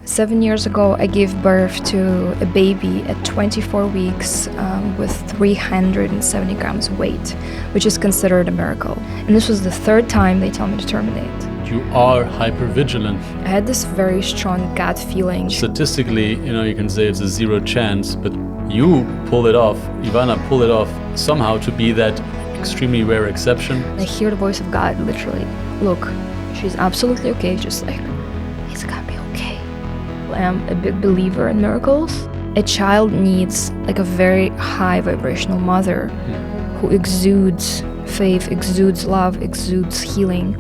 7 years ago, I gave birth to a baby at 24 weeks with 370 grams weight, which is considered a miracle. And this was the third time they tell me to terminate. You are hypervigilant. I had this very strong gut feeling. Statistically, you can say it's a zero chance, but you pulled it off. Ivanna pulled it off somehow to be that extremely rare exception. I hear the voice of God, literally. Look, she's absolutely okay, just like, it's gonna be okay. I am a big believer in miracles. A child needs like a very high vibrational mother who exudes faith, exudes love, exudes healing.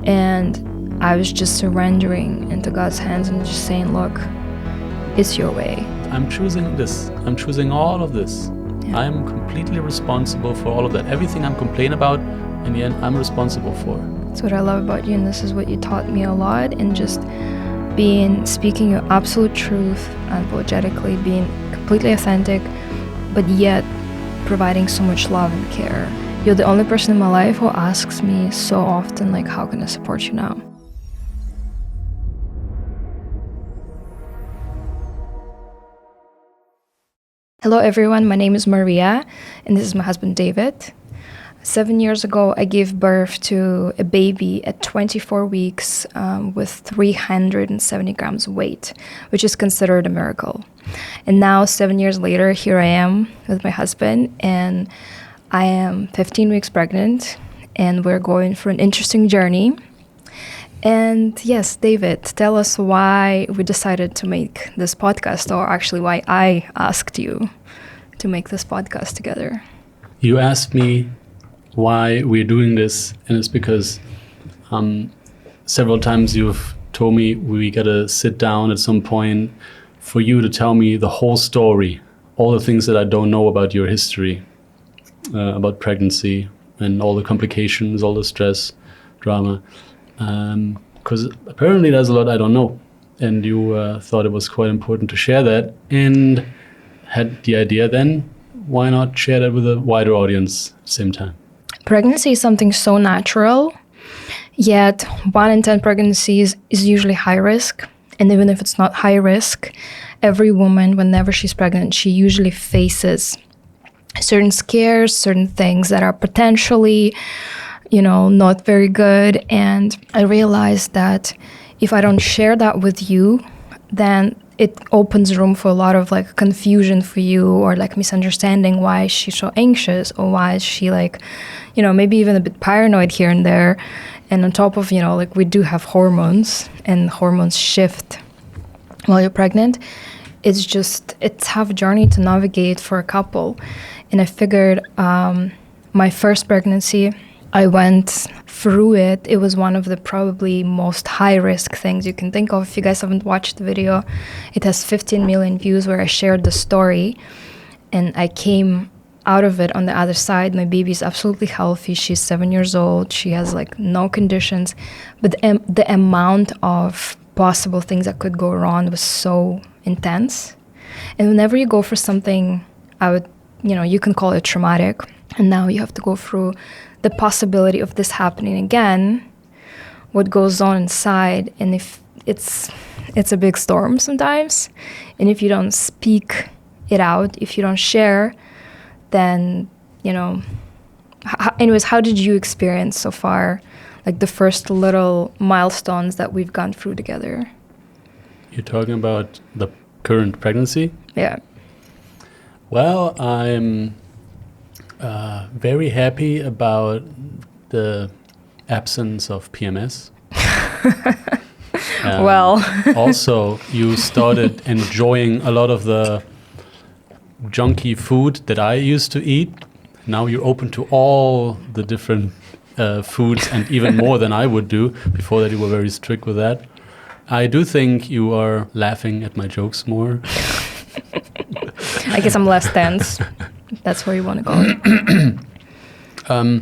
And I was just surrendering into God's hands and just saying, look, it's your way. I'm choosing this. I'm choosing all of this. Yeah. I'm completely responsible for all of that. Everything I'm complaining about, in the end, I'm responsible for. That's what I love about you, and this is what you taught me a lot, and just speaking your absolute truth, unapologetically, being completely authentic, but yet providing so much love and care. You're the only person in my life who asks me so often, like, how can I support you now? Hello everyone, my name is Maria, and this is my husband David. 7 years ago, I gave birth to a baby at 24 weeks with 370 grams weight, which is considered a miracle. And now, 7 years later, here I am with my husband, and I am 15 weeks pregnant, and we're going for an interesting journey. And yes, David, tell us why we decided to make this podcast, or actually why I asked you to make this podcast together. You asked me why we're doing this, and it's because several times you've told me we gotta sit down at some point for you to tell me the whole story, all the things that I don't know about your history, about pregnancy and all the complications, all the stress, drama, because apparently there's a lot I don't know, and you thought it was quite important to share that, and had the idea then, why not share that with a wider audience at the same time? Pregnancy is something so natural, yet 1 in 10 pregnancies is usually high risk. And even if it's not high risk, every woman, whenever she's pregnant, she usually faces certain scares, certain things that are potentially, not very good. And I realized that if I don't share that with you, then it opens room for a lot of like confusion for you, or like misunderstanding why she's so anxious, or why is she like, maybe even a bit paranoid here and there. And on top of, we do have hormones, and hormones shift while you're pregnant. It's a tough journey to navigate for a couple. And I figured my first pregnancy, I went through it. It was one of the probably most high-risk things you can think of. If you guys haven't watched the video, it has 15 million views where I shared the story. And I came out of it on the other side. My baby is absolutely healthy. She's 7 years old. She has like no conditions. But the amount of possible things that could go wrong was so intense. And whenever you go for something, you can call it traumatic. And now you have to go through the possibility of this happening again, what goes on inside, and if it's a big storm sometimes, and if you don't speak it out, if you don't share, then, anyways, how did you experience so far, like the first little milestones that we've gone through together? You're talking about the current pregnancy? Yeah. Well, I'm very happy about the absence of PMS. Also, you started enjoying a lot of the junky food that I used to eat. Now you're open to all the different foods, and even more than I would do. Before that, you were very strict with that. I do think you are laughing at my jokes more. I guess I'm less tense. That's where you want to go.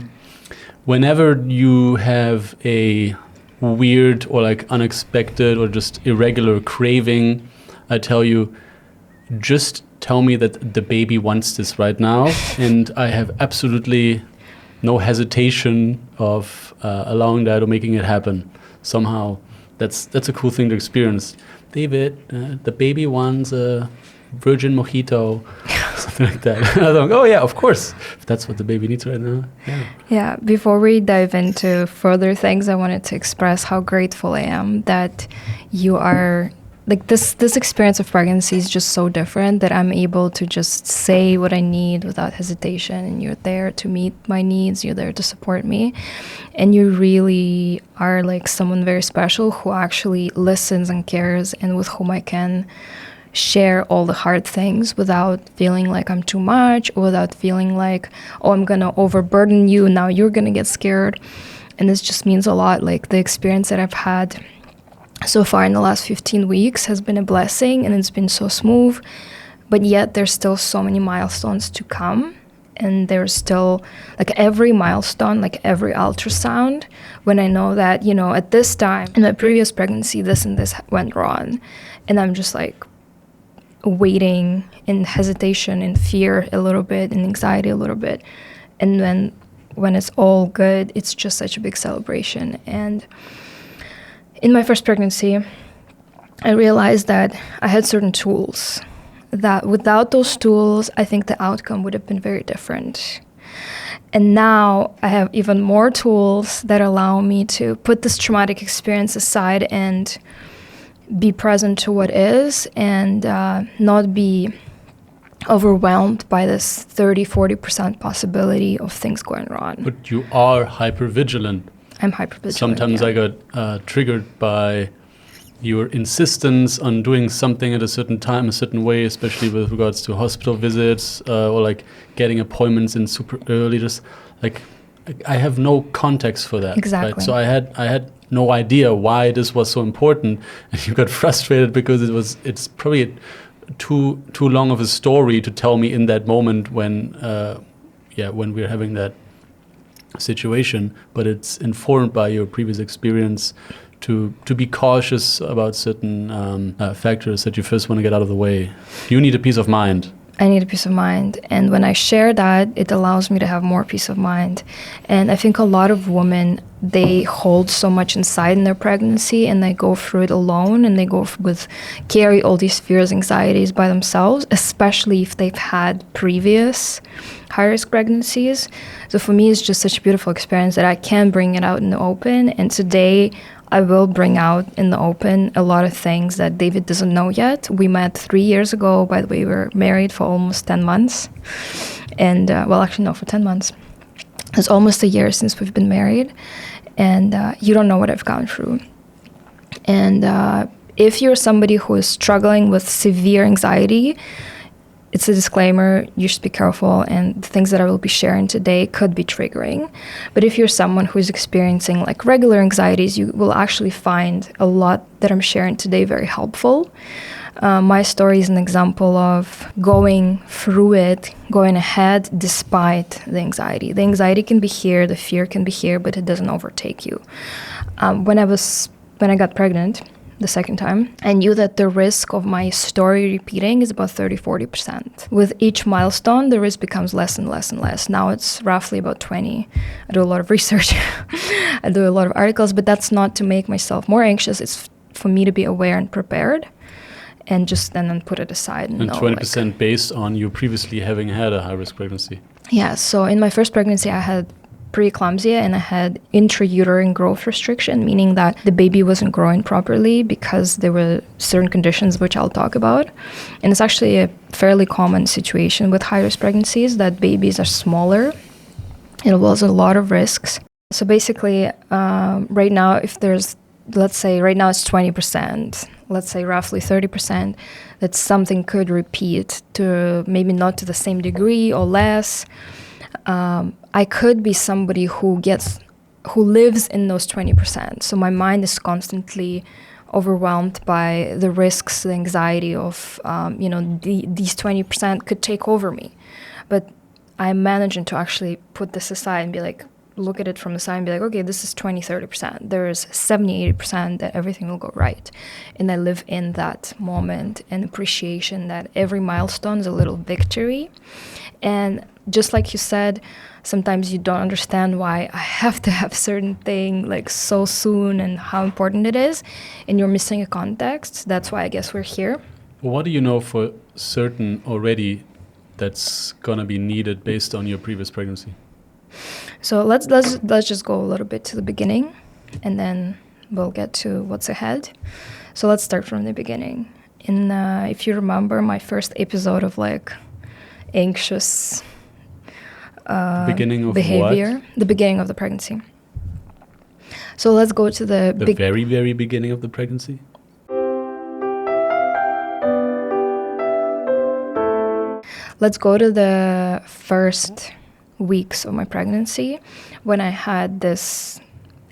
Whenever you have a weird or like unexpected or just irregular craving, I tell you, just tell me that the baby wants this right now, and I have absolutely no hesitation of allowing that or making it happen somehow. That's a cool thing to experience. David, the baby wants a virgin mojito, something like that. I was like, oh yeah, of course, if that's what the baby needs right now. Yeah. Yeah, before we dive into further things, I wanted to express how grateful I am that you are, like, this experience of pregnancy is just so different that I'm able to just say what I need without hesitation, and you're there to meet my needs, you're there to support me, and you really are like someone very special who actually listens and cares, and with whom I can share all the hard things without feeling like I'm too much, or without feeling like, oh, I'm gonna overburden you, now you're gonna get scared. And this just means a lot. Like, the experience that I've had so far in the last 15 weeks has been a blessing, and it's been so smooth, but yet there's still so many milestones to come. And there's still, like, every milestone, like every ultrasound, when I know that, you know, at this time in my previous pregnancy, this and this went wrong, and I'm just like waiting in hesitation and fear a little bit and anxiety a little bit. And then when it's all good, it's just such a big celebration. And in my first pregnancy, I realized that I had certain tools that without those tools, I think the outcome would have been very different. And now I have even more tools that allow me to put this traumatic experience aside and be present to what is, and not be overwhelmed by this 30-40% possibility of things going wrong. But you are hypervigilant. I'm hypervigilant. Sometimes yeah. I got triggered by your insistence on doing something at a certain time, a certain way, especially with regards to hospital visits, or like getting appointments in super early. Just like, I have no context for that. Exactly. Right? So I had no idea why this was so important, and you got frustrated because it's probably too long of a story to tell me in that moment when we're having that situation. But it's informed by your previous experience to be cautious about certain factors that you first want to get out of the way. You need a peace of mind. I need a peace of mind. And when I share that, it allows me to have more peace of mind. And I think a lot of women, they hold so much inside in their pregnancy, and they go through it alone, and they carry all these fears, anxieties by themselves, especially if they've had previous high-risk pregnancies. So for me, it's just such a beautiful experience that I can bring it out in the open. And today, I will bring out in the open a lot of things that David doesn't know yet. We met 3 years ago. By the way, we were married for almost 10 months. And, for 10 months. It's almost a year since we've been married. And you don't know what I've gone through. And if you're somebody who is struggling with severe anxiety, it's a disclaimer, you should be careful, and the things that I will be sharing today could be triggering. But if you're someone who is experiencing like regular anxieties, you will actually find a lot that I'm sharing today very helpful. My story is an example of going through it, going ahead despite the anxiety. The anxiety can be here, the fear can be here, but it doesn't overtake you. When I got pregnant, the second time, I knew that the risk of my story repeating is about 30-40%. With each milestone, the risk becomes less and less and less. Now it's roughly about 20. I do a lot of research. I do a lot of articles, but that's not to make myself more anxious. It's for me to be aware and prepared, and just then put it aside. And 20% based on you previously having had a high-risk pregnancy. Yeah, so in my first pregnancy, I had preeclampsia, and I had intrauterine growth restriction, meaning that the baby wasn't growing properly because there were certain conditions which I'll talk about. And it's actually a fairly common situation with high-risk pregnancies, that babies are smaller. It involves a lot of risks. So basically, right now, let's say right now it's 20%, let's say roughly 30%, that something could repeat, to maybe not to the same degree or less. I could be somebody who lives in those 20%. So my mind is constantly overwhelmed by the risks, the anxiety of, these 20% could take over me. But I'm managing to actually put this aside and be like, look at it from the side and be like, okay, this is 20-30%. There is 70-80% that everything will go right. And I live in that moment and appreciation that every milestone is a little victory. And just like you said, sometimes you don't understand why I have to have certain thing like so soon and how important it is, and you're missing a context. That's why I guess we're here. What do you know for certain already that's gonna be needed based on your previous pregnancy? So let's just go a little bit to the beginning, and then we'll get to what's ahead. So let's start from the beginning. If you remember my first episode of like anxious Beginning of behavior, what? the beginning of the pregnancy. So let's go to the very, very beginning of the pregnancy? Let's go to the first weeks of my pregnancy, when I had this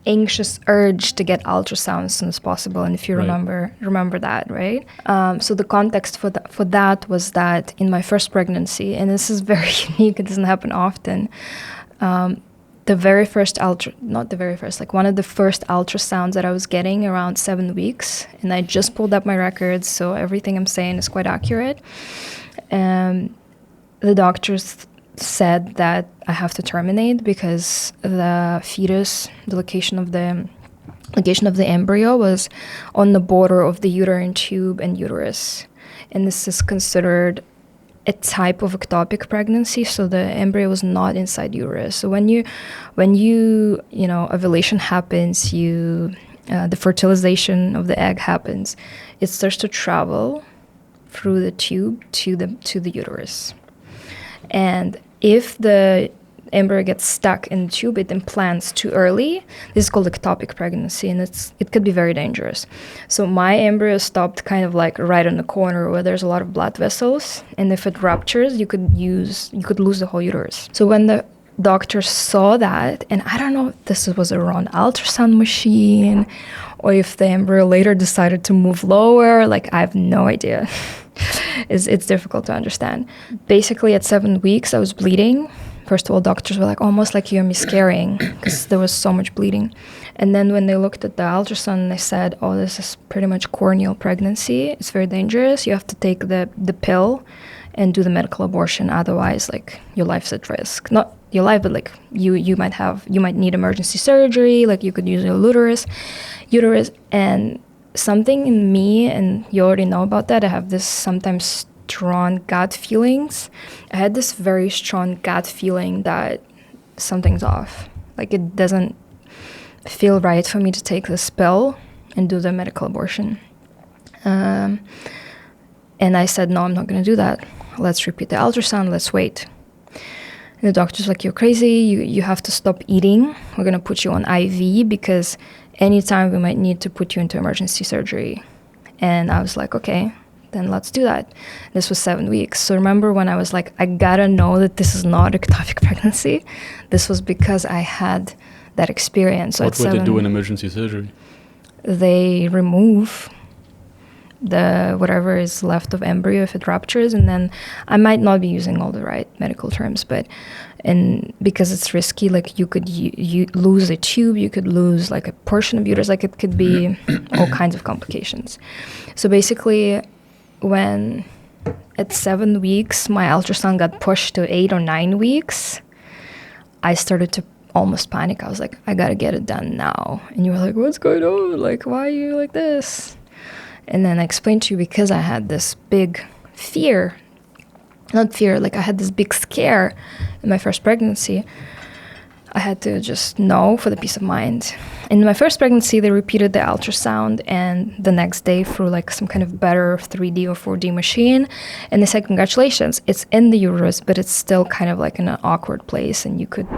anxious urge to get ultrasound as soon as possible. And if you remember that, right? So the context for that was that in my first pregnancy, and this is very unique, it doesn't happen often, one of the first ultrasounds that I was getting around 7 weeks, and I just pulled up my records, so everything I'm saying is quite accurate. The doctors said that I have to terminate because the fetus, the location of the embryo was on the border of the uterine tube and uterus, and this is considered a type of ectopic pregnancy. So the embryo was not inside uterus. So when you ovulation happens, the fertilization of the egg happens, it starts to travel through the tube to the uterus. And if the embryo gets stuck in the tube, it implants too early. This is called ectopic pregnancy, and it could be very dangerous. So my embryo stopped kind of like right on the corner where there's a lot of blood vessels, and if it ruptures, you could lose the whole uterus. So when the doctors saw that, and I don't know if this was a wrong ultrasound machine or if the embryo later decided to move lower, like I have no idea. It's difficult to understand. Basically, at 7 weeks, I was bleeding. First of all, doctors were like, almost like you're miscarrying, because there was so much bleeding. And then when they looked at the ultrasound, they said, oh, this is pretty much corneal pregnancy. It's very dangerous. You have to take the pill and do the medical abortion. Otherwise, like, your life's at risk. Not your life, but like you might need emergency surgery. Like, you could use your uterus. And something in me, and you already know about that, I have this sometimes strong gut feelings. I had this very strong gut feeling that something's off. Like, it doesn't feel right for me to take this pill and do the medical abortion. And I said, no, I'm not going to do that. Let's repeat the ultrasound. Let's wait. And the doctor's like, you're crazy. You have to stop eating. We're going to put you on IV because anytime we might need to put you into emergency surgery. And I was like, okay, then let's do that. This was 7 weeks. So remember when I was like, I gotta know that this is not ectopic pregnancy? This was because I had that experience. So what would they do in emergency surgery? They remove the whatever is left of embryo if it ruptures, and then I might not be using all the right medical terms, and because it's risky, like you could you lose a tube, you could lose like a portion of uterus, like it could be all kinds of complications. So basically, when at 7 weeks my ultrasound got pushed to 8 or 9 weeks, I started to almost panic. I was like, I gotta get it done now. And you were like, what's going on? Like, why are you like this? And then I explained to you, because I had this big fear, like I had this big scare in my first pregnancy. I had to just know for the peace of mind. In my first pregnancy, they repeated the ultrasound, and the next day through like some kind of better 3D or 4D machine, and they said, congratulations, it's in the uterus, but it's still kind of like in an awkward place, and you could,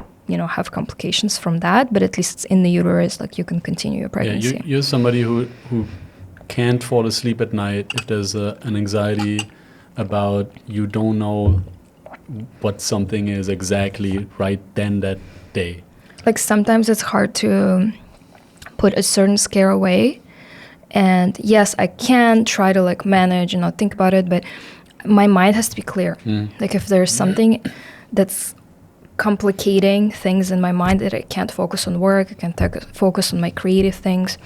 have complications from that, but at least it's in the uterus, like you can continue your pregnancy. Yeah, you're somebody who can't fall asleep at night if there's an anxiety about you don't know what something is exactly right then that day. Like sometimes it's hard to put a certain scare away, and yes, I can try to like manage and not think about it, but my mind has to be clear. Like if there's something that's complicating things in my mind that I can't focus on work, I can't focus on my creative things,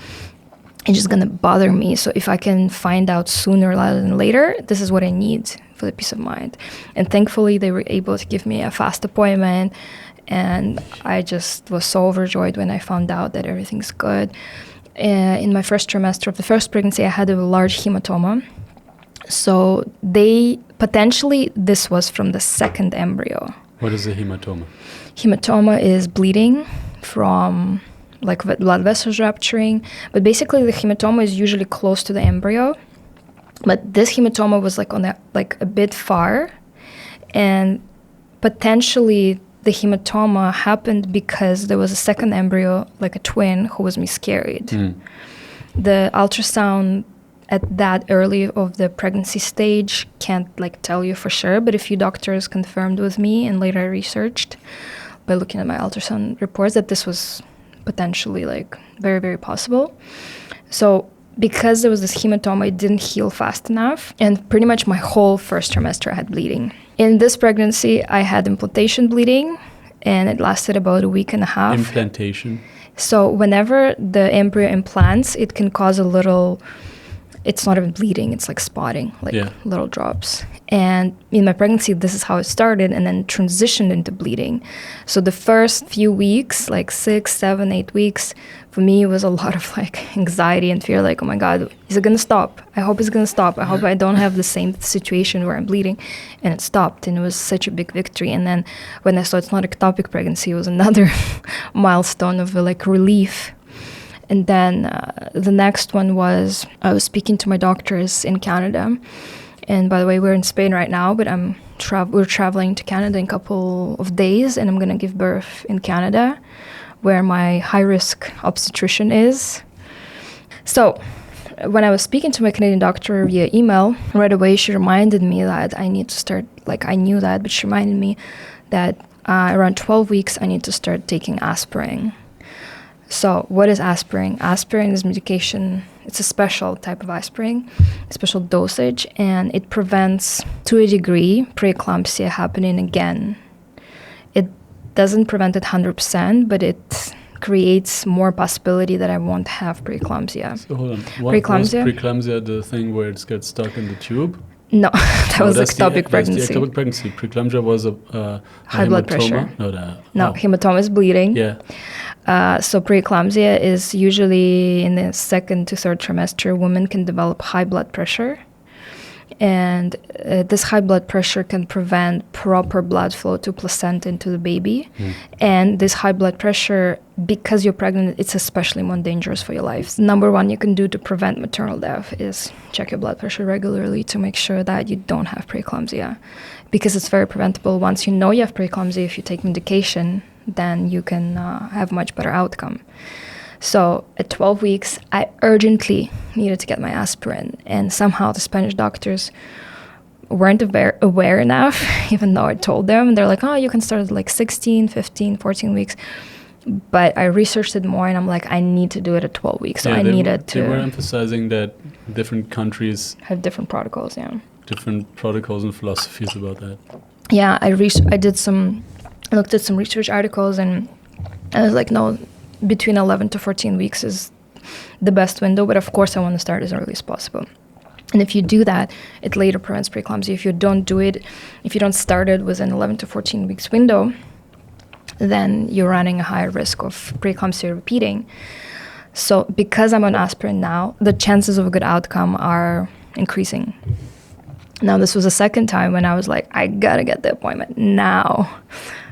it's just going to bother me. So if I can find out sooner rather than later, this is what I need for the peace of mind. And thankfully, they were able to give me a fast appointment. And I just was so overjoyed when I found out that everything's good. In my first trimester of the first pregnancy, I had a large hematoma. So potentially, this was from the second embryo. What is a hematoma? Hematoma is bleeding from like blood vessels rupturing. But basically, the hematoma is usually close to the embryo. But this hematoma was like a bit far. And potentially, the hematoma happened because there was a second embryo, like a twin, who was miscarried. The ultrasound at that early of the pregnancy stage can't like tell you for sure, but a few doctors confirmed with me, and later I researched by looking at my ultrasound reports that this was potentially like very, very possible. So because there was this hematoma, it didn't heal fast enough, and pretty much my whole first trimester I had bleeding. In this pregnancy, I had implantation bleeding, and it lasted about a week and a half. Implantation? So whenever the embryo implants, it can cause a little, it's not even bleeding, it's like spotting, like little drops. And in my pregnancy, this is how it started and then transitioned into bleeding. So the first few weeks, like 6, 7, 8 weeks, for me, it was a lot of like anxiety and fear, like, oh my God, is it going to stop? I hope it's going to stop. I hope I don't have the same situation where I'm bleeding. And it stopped, and it was such a big victory. And then when I saw it's not ectopic pregnancy, it was another milestone of like relief. And then the next one was, I was speaking to my doctors in Canada. And by the way, we're in Spain right now, but we're traveling to Canada in a couple of days, and I'm going to give birth in Canada, where my high-risk obstetrician is. So when I was speaking to my Canadian doctor via email, right away she reminded me that I need to start, like I knew that, but she reminded me that around 12 weeks I need to start taking aspirin. So what is aspirin? Aspirin is medication. It's a special type of aspirin, a special dosage, and it prevents, to a degree, preeclampsia happening again. It doesn't prevent it 100%, but it creates more possibility that I won't have preeclampsia. So hold on. Was preeclampsia the thing where it gets stuck in the tube? No, that was ectopic pregnancy. That's the ectopic pregnancy. Preeclampsia was a high blood pressure. No, hematoma is bleeding. Yeah. So preeclampsia is usually in the second to third trimester, women can develop high blood pressure. And this high blood pressure can prevent proper blood flow to placenta into the baby. And this high blood pressure, because you're pregnant, it's especially more dangerous for your life. Number one you can do to prevent maternal death is check your blood pressure regularly to make sure that you don't have preeclampsia, because it's very preventable. Once you know you have preeclampsia, if you take medication, then you can have much better outcome. So at 12 weeks, I urgently needed to get my aspirin, and somehow the Spanish doctors weren't aware enough, even though I told them. And they're like, oh, you can start at like 16, 15, 14 weeks. But I researched it more, and I'm like, I need to do it at 12 weeks. So They were emphasizing that different countries have different protocols, different protocols and philosophies about that. Yeah, I looked at some research articles, and I was like, no, between 11 to 14 weeks is the best window, but of course I want to start as early as possible. And if you do that, it later prevents preeclampsia. If you don't start it within 11 to 14 weeks window, then you're running a higher risk of preeclampsia repeating. So because I'm on aspirin now, the chances of a good outcome are increasing. Now, this was the second time when I was like, I gotta get the appointment now.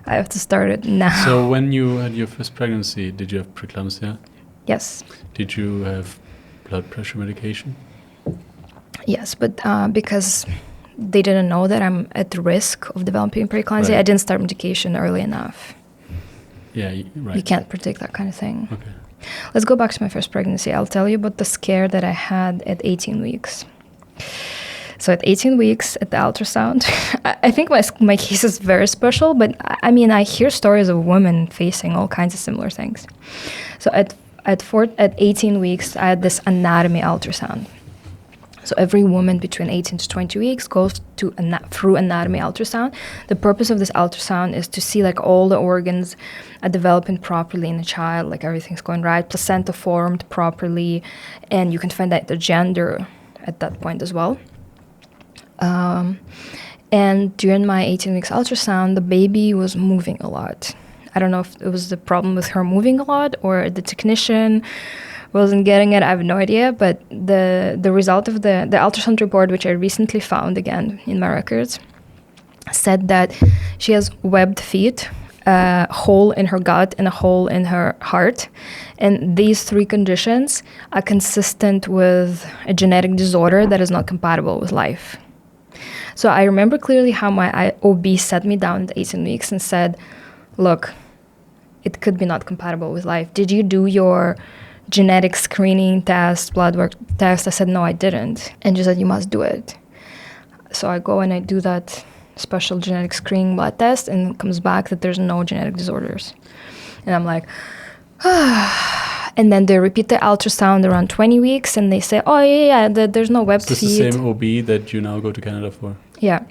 I have to start it now. So when you had your first pregnancy, did you have preeclampsia? Yes. Did you have blood pressure medication? Yes, but because they didn't know that I'm at risk of developing preeclampsia, Right. I didn't start medication early enough. Yeah, right. You can't predict that kind of thing. Okay. Let's go back to my first pregnancy. I'll tell you about the scare that I had at 18 weeks. So at 18 weeks at the ultrasound, I think my case is very special, but I mean, I hear stories of women facing all kinds of similar things. So at 18 weeks, I had this anatomy ultrasound. So every woman between 18 to 20 weeks goes through anatomy ultrasound. The purpose of this ultrasound is to see like all the organs are developing properly in the child, like everything's going right, placenta formed properly, and you can find out the gender at that point as well. And during my 18 weeks ultrasound, the baby was moving a lot. I don't know if it was the problem with her moving a lot or the technician wasn't getting it. I have no idea. But the result of the ultrasound report, which I recently found again in my records, said that she has webbed feet, a hole in her gut, and a hole in her heart. And these three conditions are consistent with a genetic disorder that is not compatible with life. So I remember clearly how my OB sat me down at 18 weeks and said, look, it could be not compatible with life. Did you do your genetic screening test, blood work test? I said, no, I didn't. And she said, you must do it. So I go and I do that special genetic screening blood test, and it comes back that there's no genetic disorders. And I'm like, and then they repeat the ultrasound around 20 weeks, and they say, oh, yeah, there's no webbed feet. Is this the same OB that you now go to Canada for? Yeah.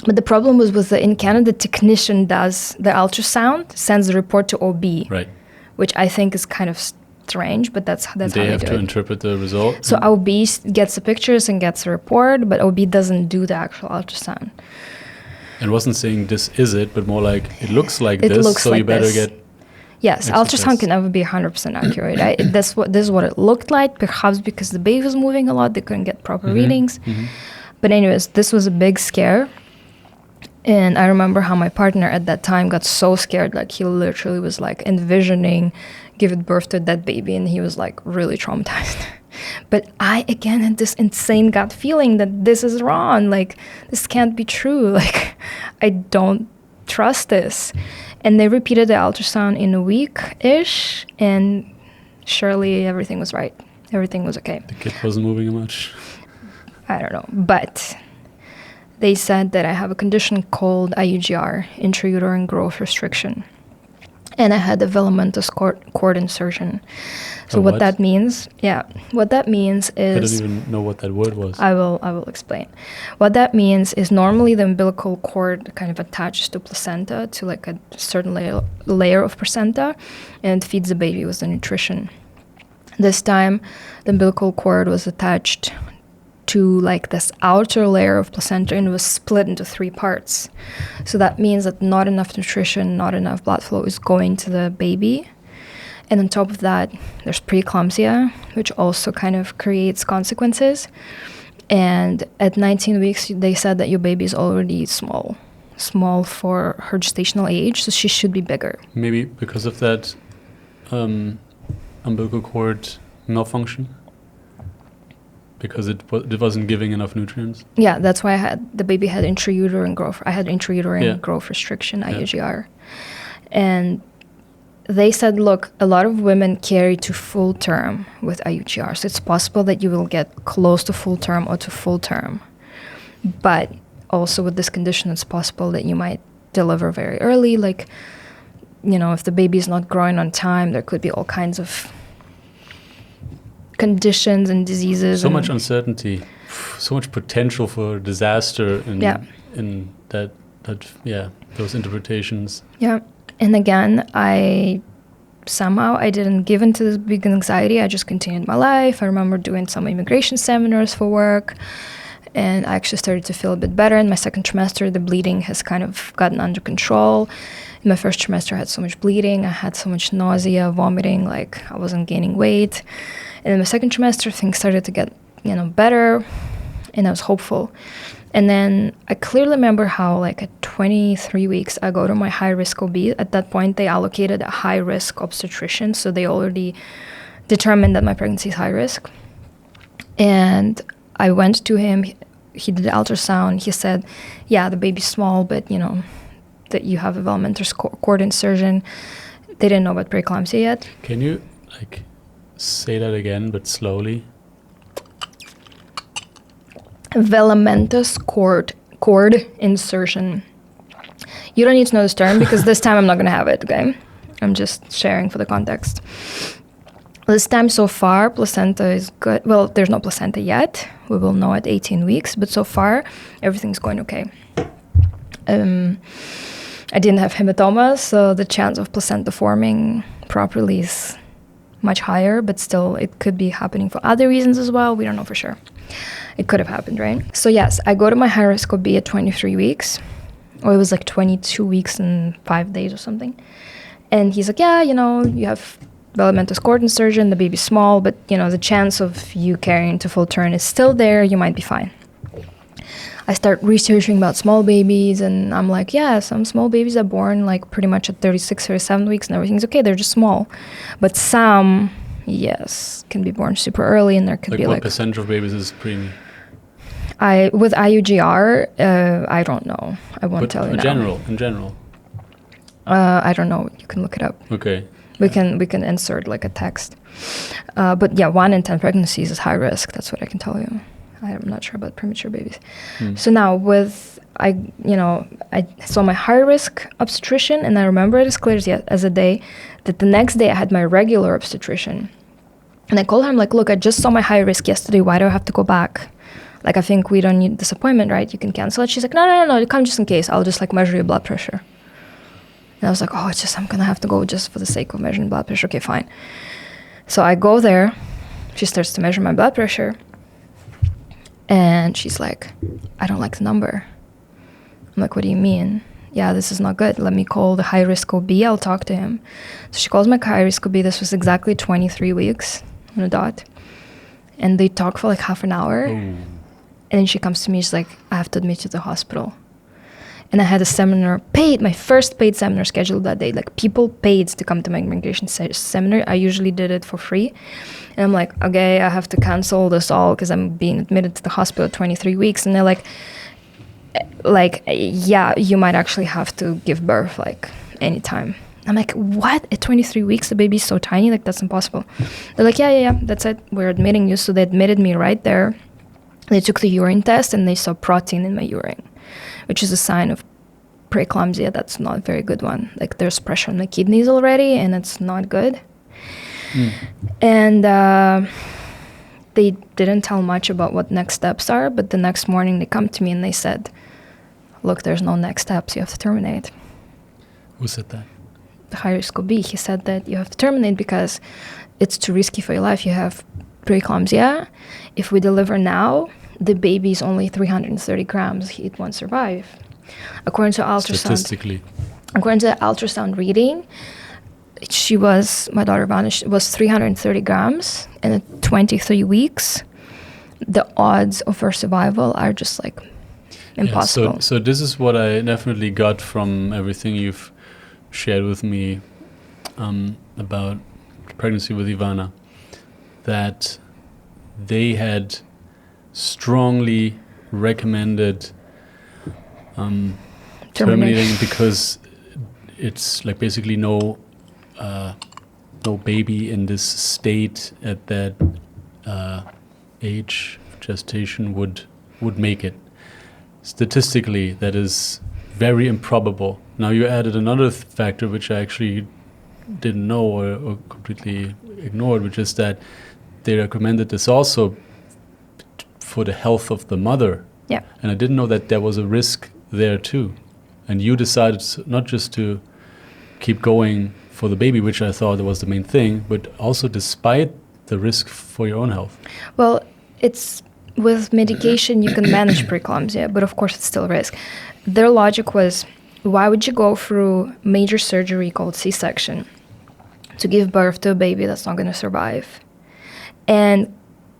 But the problem was in Canada, the technician does the ultrasound, sends the report to OB. Right. Which I think is kind of strange, but that's how they do it. They have to interpret the result? So OB gets the pictures and gets the report, but OB doesn't do the actual ultrasound. And wasn't saying this is it, but more like it looks like it this, looks so like you better this. get... Yes, ultrasound can never be 100% accurate. This is what it looked like, perhaps because the baby was moving a lot, they couldn't get proper readings. Mm-hmm. But anyways, this was a big scare. And I remember how my partner at that time got so scared, like he literally was like envisioning giving birth to that baby, and he was like really traumatized. But I, again, had this insane gut feeling that this is wrong, like this can't be true, like I don't trust this. And they repeated the ultrasound in a week-ish, and surely everything was right. Everything was okay. The kid wasn't moving much. I don't know, but they said that I have a condition called IUGR, intrauterine growth restriction. And I had a filamentous cord insertion. So what that means, what that means is... I don't even know what that word was. I will explain. What that means is normally the umbilical cord kind of attaches to placenta, to like a certain layer of placenta, and feeds the baby with the nutrition. This time, the umbilical cord was attached to like this outer layer of placenta and was split into three parts. So that means that not enough nutrition, not enough blood flow is going to the baby. And on top of that, there's preeclampsia, which also kind of creates consequences. And at 19 weeks, they said that your baby is already small for her gestational age, so she should be bigger. Maybe because of that umbilical cord malfunction? Because it wasn't giving enough nutrients? Yeah, that's why the baby had intrauterine growth. I had intrauterine growth restriction, IUGR. And they said, look, a lot of women carry to full term with IUGR. So it's possible that you will get close to full term or to full term. But also with this condition, it's possible that you might deliver very early. Like, you know, if the baby is not growing on time, there could be all kinds of conditions and diseases. So much uncertainty, so much potential for disaster in that those interpretations. Yeah. And again, I didn't give into this big anxiety. I just continued my life. I remember doing some immigration seminars for work, and I actually started to feel a bit better. In my second trimester, the bleeding has kind of gotten under control. In my first trimester, I had so much bleeding. I had so much nausea, vomiting, like I wasn't gaining weight. And in my second trimester, things started to get, better, and I was hopeful. And then I clearly remember how, like, at 23 weeks, I go to my high-risk OB. At that point, they allocated a high-risk obstetrician, so they already determined that my pregnancy is high-risk. And I went to him. He did the ultrasound. He said, yeah, the baby's small, but, that you have a filamentous cord insertion. They didn't know about preeclampsia yet. Can you, say that again, but slowly? Filamentous cord insertion. You don't need to know this term because this time I'm not going to have it, okay? I'm just sharing for the context. This time so far, placenta is good. Well, there's no placenta yet. We will know at 18 weeks, but so far everything's going okay. I didn't have hematoma, so the chance of placenta forming properly is much higher, but still it could be happening for other reasons as well. We don't know for sure. It could have happened, right? So yes, I go to my high-risk OB at 23 weeks, or it was like 22 weeks and 5 days or something. And he's like, yeah, you know, you have developmental cord insertion, the baby's small, but, you know, the chance of you carrying to full term is still there. You might be fine. I start researching about small babies, and I'm like, yeah, some small babies are born like pretty much at 36, 37 weeks, and everything's okay. They're just small. But some, yes, can be born super early, and there could be what like... percentage of babies is preemie? With IUGR, I don't know. I won't tell you now. In general. I don't know. You can look it up. Okay. We can insert like a text. But yeah, 1 in 10 pregnancies is high risk. That's what I can tell you. I'm not sure about premature babies. So now I saw my high risk obstetrician, and I remember it as clear as a day that the next day I had my regular obstetrician. And I called him like, look, I just saw my high risk yesterday. Why do I have to go back? Like, I think we don't need this appointment, right? You can cancel it. She's like, no, come just in case. I'll just like measure your blood pressure. And I was like, oh, I'm going to have to go just for the sake of measuring blood pressure. Okay, fine. So I go there. She starts to measure my blood pressure. And she's like, I don't like the number. I'm like, what do you mean? Yeah, this is not good. Let me call the high-risk OB. I'll talk to him. So she calls my high-risk OB. This was exactly 23 weeks on a dot. And they talk for like half an hour. Ooh. And then she comes to me. She's like, I have to admit you to the hospital. And I had a seminar, my first paid seminar scheduled that day. Like, people paid to come to my immigration seminar. I usually did it for free. And I'm like, okay, I have to cancel this all because I'm being admitted to the hospital at 23 weeks. And they're like, yeah, you might actually have to give birth like anytime. I'm like, what? At 23 weeks, the baby's so tiny? Like, that's impossible. They're like, yeah, that's it. We're admitting you. So they admitted me right there. They took the urine test and they saw protein in my urine, which is a sign of preeclampsia. That's not a very good one. Like, there's pressure on my kidneys already, and it's not good. And they didn't tell much about what next steps are, but the next morning they come to me and they said, look, there's no next steps. You have to terminate. Who said that? The high-risk OB. He said that you have to terminate because it's too risky for your life. You have preeclampsia. If we deliver now, the baby is only 330 grams. It won't survive. According to ultrasound. Statistically. According to the ultrasound reading, my daughter Ivanna, was 330 grams. And at 23 weeks, the odds of her survival are just like impossible. Yeah, so this is what I definitely got from everything you've shared with me about pregnancy with Ivanna, that they had strongly recommended terminating because it's like basically no baby in this state at that age of gestation would make it. Statistically, that is very improbable. Now you added another factor which I actually didn't know or completely ignored, which is that they recommended this also for the health of the mother. Yeah. And I didn't know that there was a risk there too. And you decided not just to keep going for the baby, which I thought was the main thing, but also despite the risk for your own health. Well, it's with medication you can manage preeclampsia, but of course it's still a risk. Their logic was, why would you go through major surgery called C-section to give birth to a baby that's not going to survive and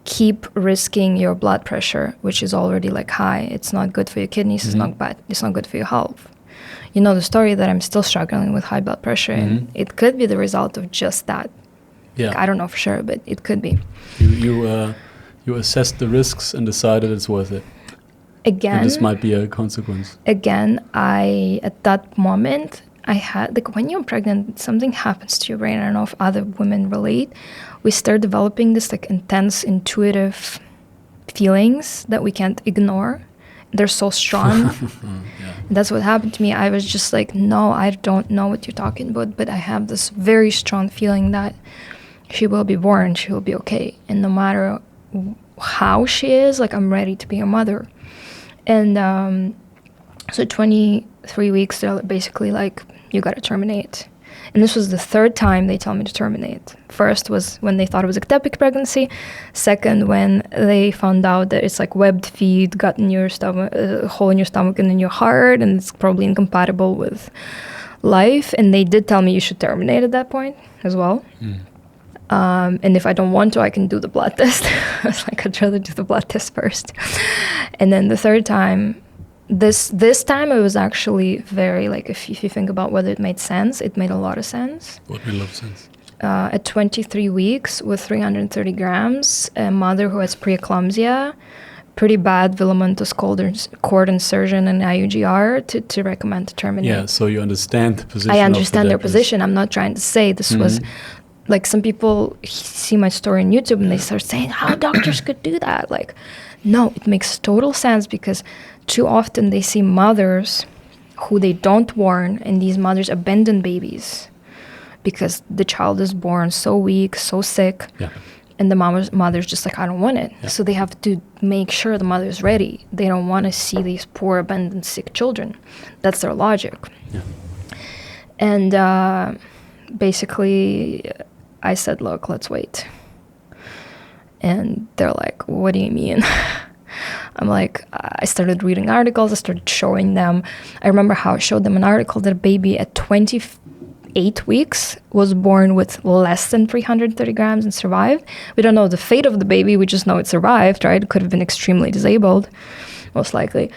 keep risking your blood pressure, which is already like high? It's not good for your kidneys. It's not bad. It's not good for your health. You know the story that I'm still struggling with high blood pressure, and it could be the result of just that. Yeah. Like, I don't know for sure, but it could be. You assessed the risks and decided it's worth it. Again, and this might be a consequence. Again, at that moment, I had, like, when you're pregnant, something happens to your brain. I don't know if other women relate. We start developing this like intense intuitive feelings that we can't ignore. They're so strong. Yeah. That's what happened to me. I was just like, no, I don't know what you're talking about, but I have this very strong feeling that she will be born, she will be okay. And no matter how she is, like, I'm ready to be a mother. And so 23 weeks, they're basically like, you got to terminate. And this was the third time they tell me to terminate. First was when they thought it was ectopic pregnancy. Second, when they found out that it's like webbed feet, got in your stomach, a hole in your stomach and in your heart, and it's probably incompatible with life. And they did tell me you should terminate at that point as well. And if I don't want to, I can do the blood test. I was like, I'd rather do the blood test first. And then the third time, this time it was actually very, like, if you think about whether it made sense, it made a lot of sense. What made a lot of sense? At 23 weeks with 330 grams, a mother who has preeclampsia, pretty bad filamentous cord insertion and IUGR to recommend to terminate. Yeah, so you understand the position. I understand their position. I'm not trying to say this was, like, some people see my story on YouTube and they start saying how doctors could do that. Like, no, it makes total sense, because too often they see mothers who they don't warn, and these mothers abandon babies because the child is born so weak, so sick, and the mother's just like, I don't want it. So they have to make sure the mother's ready. They don't want to see these poor, abandoned, sick children. That's their logic. And basically, I said, look, let's wait. And they're like, what do you mean? I'm like, I started reading articles, I started showing them. I remember how I showed them an article that a baby at 28 weeks was born with less than 330 grams and survived. We don't know the fate of the baby, we just know it survived, right? It could have been extremely disabled, most likely.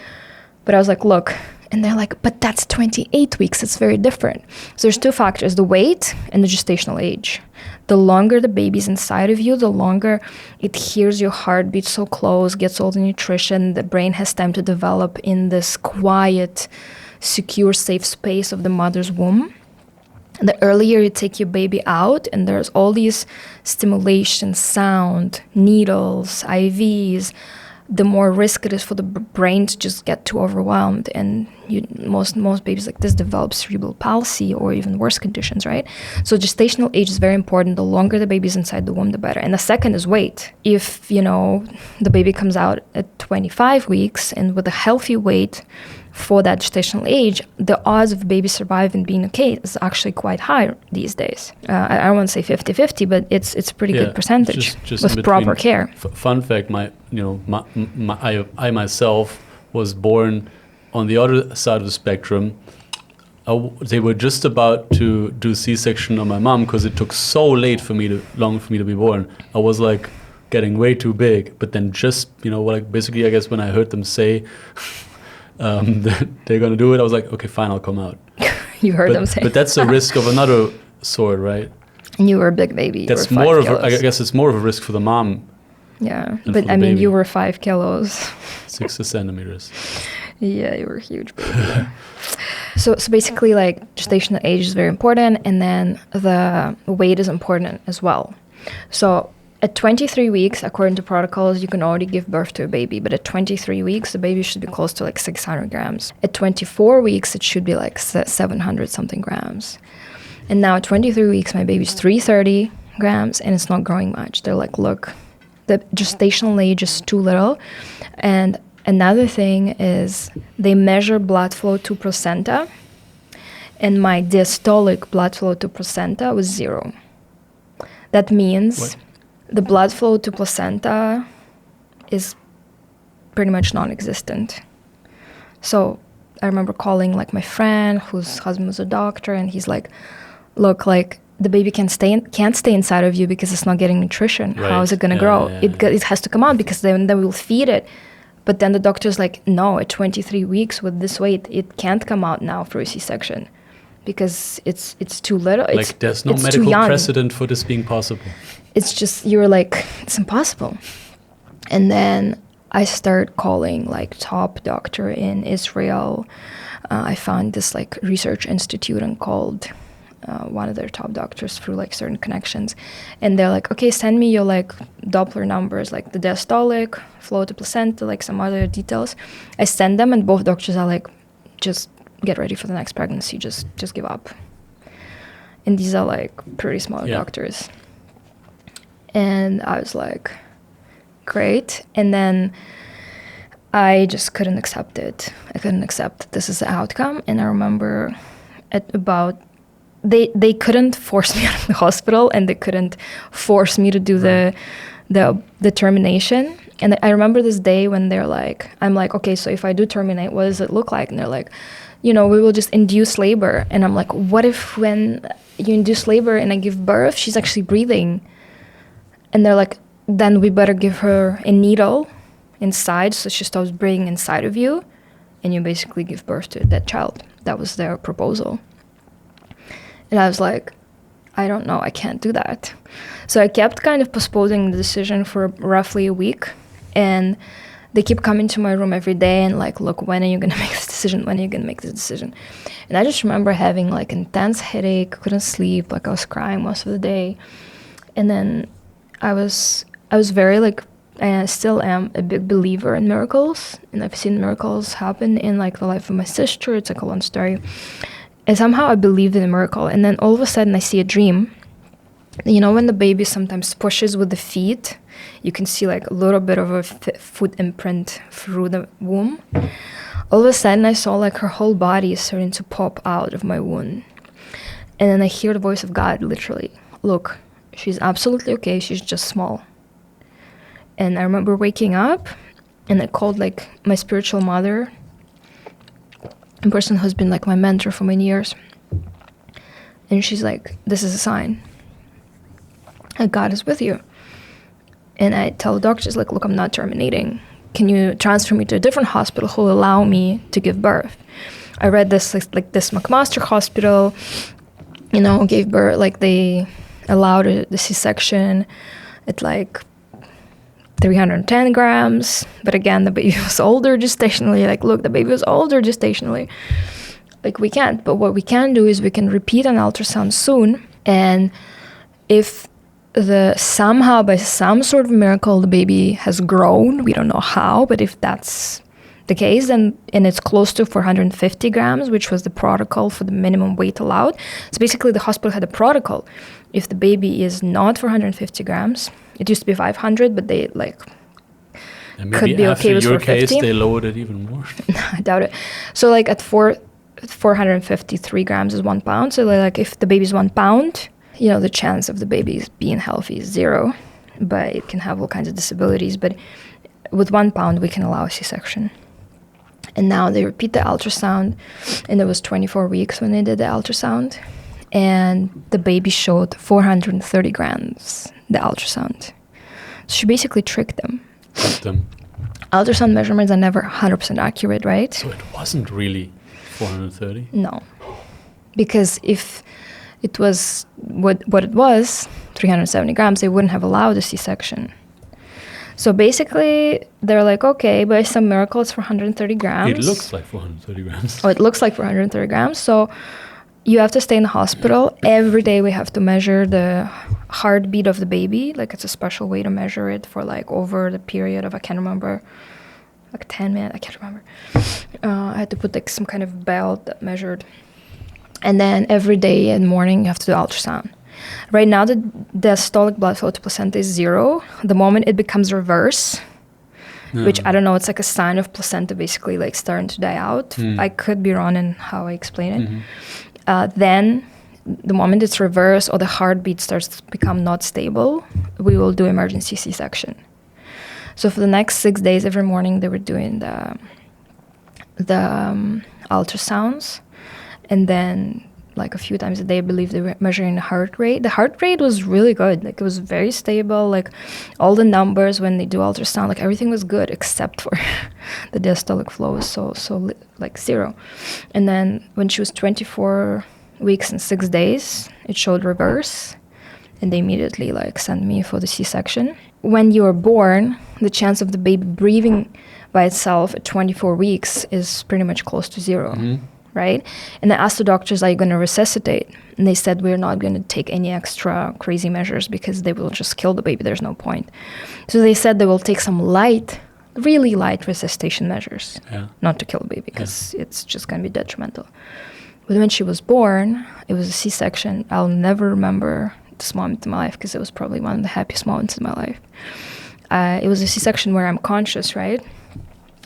But I was like, look, and they're like, but that's 28 weeks, it's very different. So there's two factors, the weight and the gestational age. The longer the baby's inside of you, the longer it hears your heartbeat so close, gets all the nutrition, the brain has time to develop in this quiet, secure, safe space of the mother's womb. The earlier you take your baby out, and there's all these stimulation, sound, needles, IVs, the more risk it is for the brain to just get too overwhelmed. And most babies like this develop cerebral palsy or even worse conditions, right? So gestational age is very important. The longer the baby's inside the womb, the better. And the second is weight. If, the baby comes out at 25 weeks and with a healthy weight for that gestational age, the odds of baby surviving and being okay is actually quite high these days. I don't want to say 50-50, but it's a pretty good percentage just with proper care. Fun fact, I myself was born on the other side of the spectrum. They were just about to do C-section on my mom because it took so long for me to be born. I was like getting way too big, but then just, basically I guess when I heard them say that they're going to do it, I was like, okay, fine, I'll come out. You heard them say. But that's a risk of another sort, right? And you were a big baby. That's more of I guess it's more of a risk for the mom. Yeah, but I mean, you were 5 kilos. 6 centimeters. Yeah, you were a huge baby. So basically, like, gestational age is very important, and then the weight is important as well. So at 23 weeks, according to protocols, you can already give birth to a baby, but at 23 weeks, the baby should be close to like 600 grams. At 24 weeks, it should be like 700 something grams. And now at 23 weeks, my baby's 330 grams, and it's not growing much. They're like, look, the gestational age is too little. And another thing is they measure blood flow to placenta, and my diastolic blood flow to placenta was 0. That means What? The blood flow to placenta is pretty much non-existent. So I remember calling like my friend whose husband was a doctor, and he's like, look, like, the baby can't stay inside of you because it's not getting nutrition. Right. How is it going to grow? It has to come out because then we'll feed it. But then the doctor's like, no, at 23 weeks with this weight, it can't come out now for a C-section because it's too little. Like, there's no medical precedent for this being possible. It's just, you're like, it's impossible. And then I started calling like top doctor in Israel. I found this like research institute and called one of their top doctors through like certain connections. And they're like, okay, send me your like Doppler numbers, like the diastolic, flow to placenta, like some other details. I send them, and both doctors are like, just get ready for the next pregnancy, just give up. And these are like pretty small doctors. And I was like, great. And then I just couldn't accept it. I couldn't accept that this is the outcome. And I remember they couldn't force me out of the hospital, and they couldn't force me to do the termination. And I remember this day when I'm like, okay, so if I do terminate, what does it look like? And they're like, we will just induce labor. And I'm like, what if when you induce labor and I give birth, she's actually breathing? And they're like, then we better give her a needle inside so she stops breathing inside of you, and you basically give birth to that child. That was their proposal. And I was like, I don't know, I can't do that. So I kept kind of postponing the decision for roughly a week. And they keep coming to my room every day and like, look, when are you going to make this decision? When are you going to make this decision? And I just remember having like intense headache, couldn't sleep, like I was crying most of the day. And then I was very like, and I still am a big believer in miracles. And I've seen miracles happen in like the life of my sister. It's like a long story. And somehow I believed in a miracle. And then all of a sudden I see a dream. When the baby sometimes pushes with the feet, you can see like a little bit of a foot imprint through the womb. All of a sudden I saw like her whole body is starting to pop out of my womb. And then I hear the voice of God, literally, look, she's absolutely okay, she's just small. And I remember waking up and I called like my spiritual mother, a person who's been like my mentor for many years. And she's like, this is a sign. And God is with you. And I tell the doctors, like, look, I'm not terminating. Can you transfer me to a different hospital who will allow me to give birth? I read this, like this McMaster hospital, gave birth, like they allowed the C-section at like 310 grams. But again, the baby was older gestationally. Like, look, the baby was older gestationally. Like, we can't. But what we can do is we can repeat an ultrasound soon. And if somehow by some sort of miracle the baby has grown, we don't know how, but if that's the case, and it's close to 450 grams, which was the protocol for the minimum weight allowed. So basically the hospital had a protocol. If the baby is not 450 grams, it used to be 500, but they could be okay with 450. Maybe after your case, they lowered it even more. I doubt it. So like at 453 grams is 1 pound. So like if the baby's 1 pound, the chance of the baby being healthy is 0, but it can have all kinds of disabilities. But with 1 pound, we can allow a C-section. And now they repeat the ultrasound, and it was 24 weeks when they did the ultrasound, and the baby showed 430 grams, the ultrasound. So she basically tricked them. Ultrasound measurements are never 100% accurate, right? So it wasn't really 430? No. Because if it was what it was, 370 grams, they wouldn't have allowed a C-section. So basically, they're like, okay, by some miracle, it's 430 grams. It looks like 430 grams. Oh, it looks like 430 grams. So you have to stay in the hospital. Every day we have to measure the heartbeat of the baby. Like, it's a special way to measure it for like over the period of, I can't remember, like 10 minutes, I can't remember. I had to put like some kind of belt that measured. And then every day in the morning, you have to do ultrasound. Right now, the diastolic blood flow to placenta is 0. The moment it becomes reverse, which I don't know, it's like a sign of placenta basically like starting to die out. I could be wrong in how I explain it. Mm-hmm. Then the moment it's reversed or the heartbeat starts to become not stable, we will do emergency C-section. So for the next 6 days, every morning they were doing the ultrasounds. And then like a few times a day, I believe they were measuring the heart rate. The heart rate was really good. Like, it was very stable. Like, all the numbers when they do ultrasound, like everything was good except for the diastolic flow was so like 0. And then when she was 24 weeks and 6 days, it showed reverse. And they immediately like sent me for the C-section. When you are born, the chance of the baby breathing by itself at 24 weeks is pretty much close to 0. Mm-hmm. Right? And I asked the doctors, are you going to resuscitate? And they said, we're not going to take any extra crazy measures because they will just kill the baby. There's no point. So they said they will take some really light resuscitation measures, not to kill the baby because it's just going to be detrimental. But when she was born, it was a C-section. I'll never remember this moment in my life because it was probably one of the happiest moments in my life. it was a C-section where I'm conscious, right?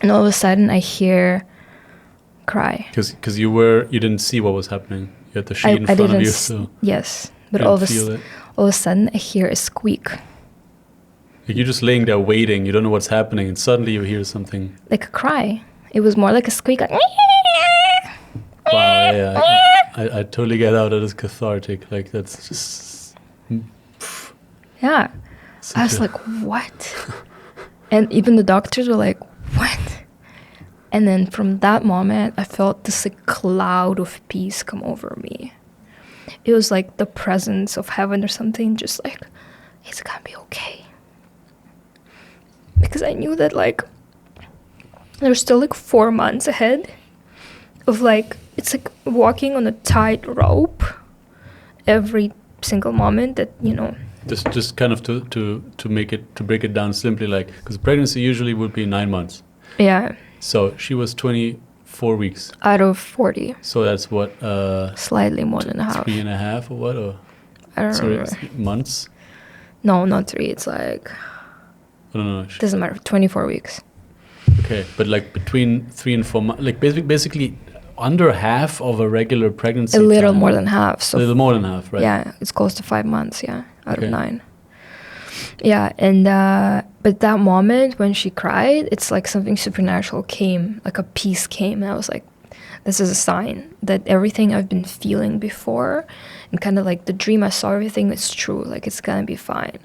And all of a sudden I hear cry. Because you didn't see what was happening. You had the sheet in front of you, so yes, but you all didn't of a sudden I hear a squeak. Like you're just laying there waiting. You don't know what's happening, and suddenly you hear something. Like a cry. It was more like a squeak. Like, Wow, yeah, I totally get how that is cathartic. Like that's just. Yeah. I was like, what? And even the doctors were like, what? And then from that moment, I felt this like, cloud of peace come over me. It was like the presence of heaven or something, just like, it's gonna be okay. Because I knew that like, there's still like 4 months ahead of like, it's like walking on a tightrope every single moment that, you know. Just kind of to break it down simply, like, because pregnancy usually would be 9 months. Yeah. So she was 24 weeks. Out of 40. So that's what? Slightly more than a half. 3.5 or what? Or I don't remember. Months? No, not 3. It's like... I don't know. Doesn't matter. 24 weeks. Okay, but like between 3 and 4 months, like basically under half of a regular pregnancy. A little more than half. So a little more than half, right? Yeah, it's close to 5 months. Yeah, out of 9. Yeah, and but that moment when she cried, it's like something supernatural came, like a peace came, and I was like, this is a sign that everything I've been feeling before, and kind of like the dream I saw, everything is true. Like it's gonna be fine.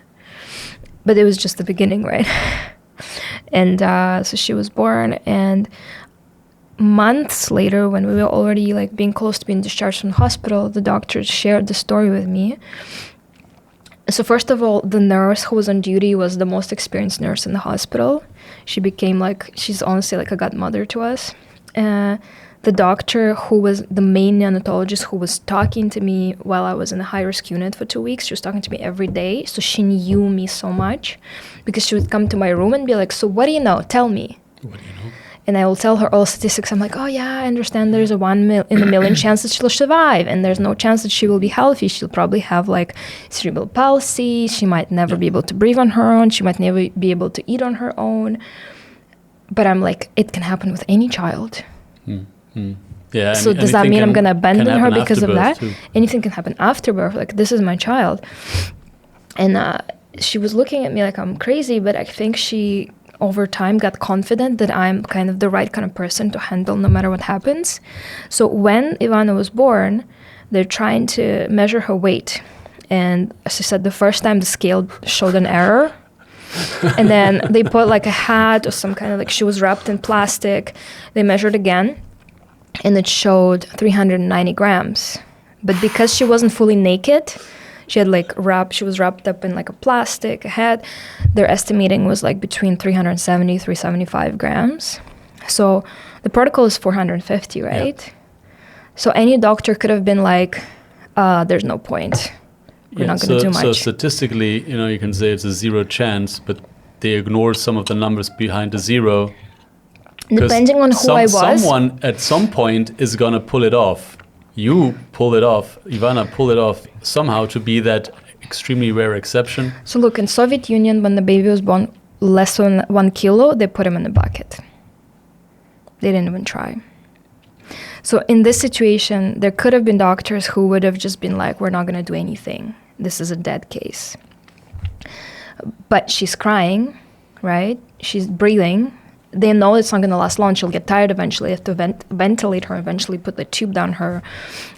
But it was just the beginning, right? And so she was born, and months later, when we were already like being close to being discharged from the hospital, the doctors shared the story with me. So first of all, the nurse who was on duty was the most experienced nurse in the hospital. She became like, she's honestly like a godmother to us. The doctor who was the main neonatologist who was talking to me while I was in a high-risk unit for 2 weeks, she was talking to me every day. So she knew me so much because she would come to my room and be like, so what do you know? Tell me. What do you know? And I will tell her all statistics. I'm like, oh yeah, I understand there's a 1 in a million chance that she'll survive. And there's no chance that she will be healthy. She'll probably have like cerebral palsy. She might never be able to breathe on her own. She might never be able to eat on her own. But I'm like, it can happen with any child. Yeah. So does that mean I'm going to abandon her because of that? Too. Anything can happen after birth. Like, this is my child. And she was looking at me like I'm crazy, but I think she, over time, got confident that I'm kind of the right kind of person to handle no matter what happens. So when Ivanna was born, they're trying to measure her weight. And as I said, the first time the scale showed an error. And then they put like a hat or some kind of like, she was wrapped in plastic. They measured again. And it showed 390 grams. But because she wasn't fully naked, she had like she was wrapped up in like a plastic hat. Their estimating was like between 370, 375 grams. So the protocol is 450, right? Yeah. So any doctor could have been like, there's no point. We're not going to do much. So statistically, you can say it's a 0 chance, but they ignored some of the numbers behind the 0. Depending on who I was. Someone at some point is going to pull it off. You pull it off. Ivanna pull it off somehow to be that extremely rare exception. So look, in Soviet Union, when the baby was born less than 1 kilo, they put him in a bucket. They didn't even try. So in this situation, there could have been doctors who would have just been like, we're not going to do anything. This is a dead case. But she's crying, right? She's breathing. They know it's not going to last long. She'll get tired eventually. They have to ventilate her, eventually put the tube down her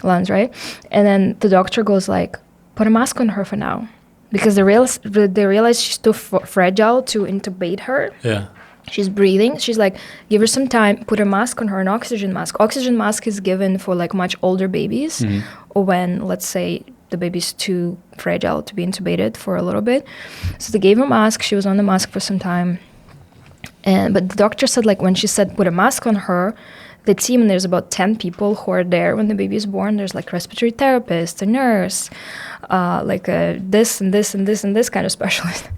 lungs, right? And then the doctor goes like, put a mask on her for now. Because they realize she's too fragile to intubate her. Yeah. She's breathing. She's like, give her some time, put a mask on her, an oxygen mask. Oxygen mask is given for like much older babies or when, let's say, the baby's too fragile to be intubated for a little bit. So they gave her a mask. She was on the mask for some time. But the doctor said, like, when she said put a mask on her, the team, there's about 10 people who are there when the baby is born. There's like respiratory therapist, a nurse, like a this and this and this and this kind of specialist.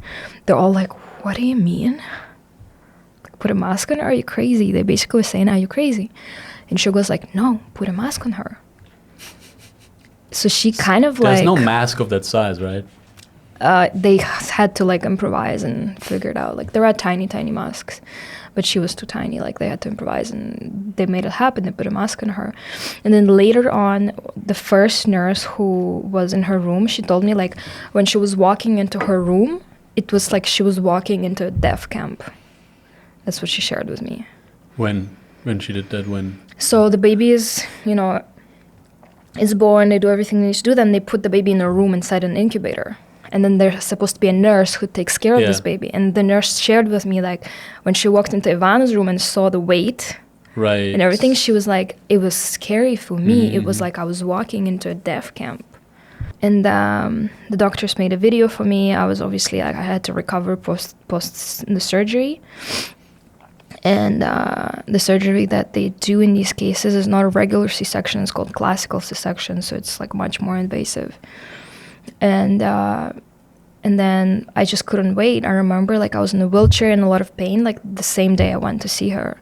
They're all like, what do you mean? Like, put a mask on her? Are you crazy? They basically were saying, are you crazy? And she goes like, no, put a mask on her. So she kind of There's like... no mask of that size, right? they had to like improvise and figure it out. Like there are tiny masks, but she was too tiny. Like they had to improvise, and they made it happen. They put a mask on her. And then later on, the first nurse who was in her room, she told me like when she was walking into her room, it was like she was walking into a death camp. That's what she shared with me. When she did that, when? So the baby is, is born, they do everything they need to do, then they put the baby in a room inside an incubator. And then there's supposed to be a nurse who takes care of this baby. And the nurse shared with me, like, when she walked into Ivanna's room and saw the weight and everything, she was like, it was scary for me. It was like I was walking into a death camp. And the doctors made a video for me. I was obviously, like, I had to recover post the surgery. And the surgery that they do in these cases is not a regular C-section. It's called classical C-section, so it's like much more invasive. And then I just couldn't wait. I remember like I was in a wheelchair in a lot of pain. Like the same day I went to see her,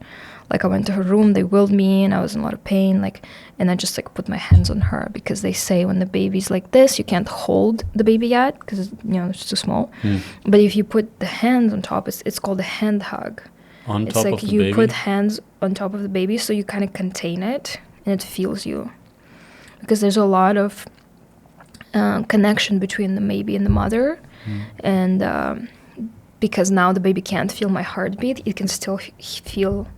like I went to her room, they wheeled me and I was in a lot of pain. Like, and I just like put my hands on her because they say when the baby's like this, you can't hold the baby yet because it's too small. But if you put the hands on top, it's called a hand hug. On it's top like of the you baby? put hands on top of the baby so you kind of contain it and it feels you. Because there's a lot of connection between the baby and the mother. And because now the baby can't feel my heartbeat, it can still feel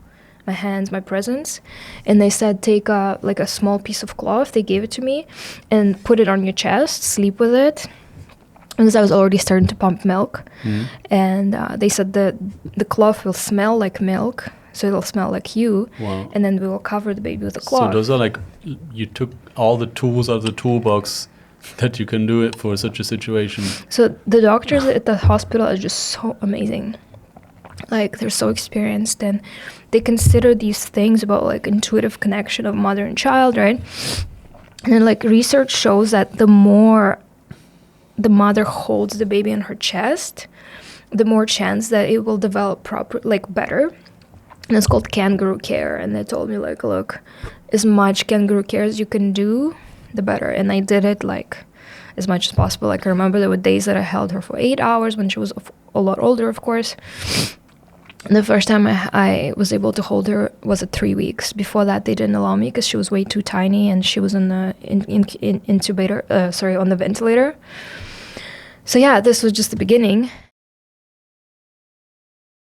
my hands, my presence. And they said take like a small piece of cloth, they gave it to me, and put it on your chest, sleep with it. Because I was already starting to pump milk. And they said that the cloth will smell like milk, so it'll smell like you. Wow. And then we will cover the baby with a cloth. So those are like, you took all the tools out of the toolbox that you can do it for such a situation. So the doctors at the hospital are just so amazing. Like they're so experienced and they consider these things about like intuitive connection of mother and child, right? And then like research shows that the more the mother holds the baby in her chest, the more chance that it will develop better. And it's called kangaroo care. And they told me like, look, as much kangaroo care as you can do, the better. And I did it like as much as possible. Like I remember there were days that I held her for 8 hours when she was a lot older, of course. And the first time I was able to hold her was at 3 weeks. Before that, they didn't allow me because she was way too tiny and she was on the on the ventilator. So yeah, this was just the beginning.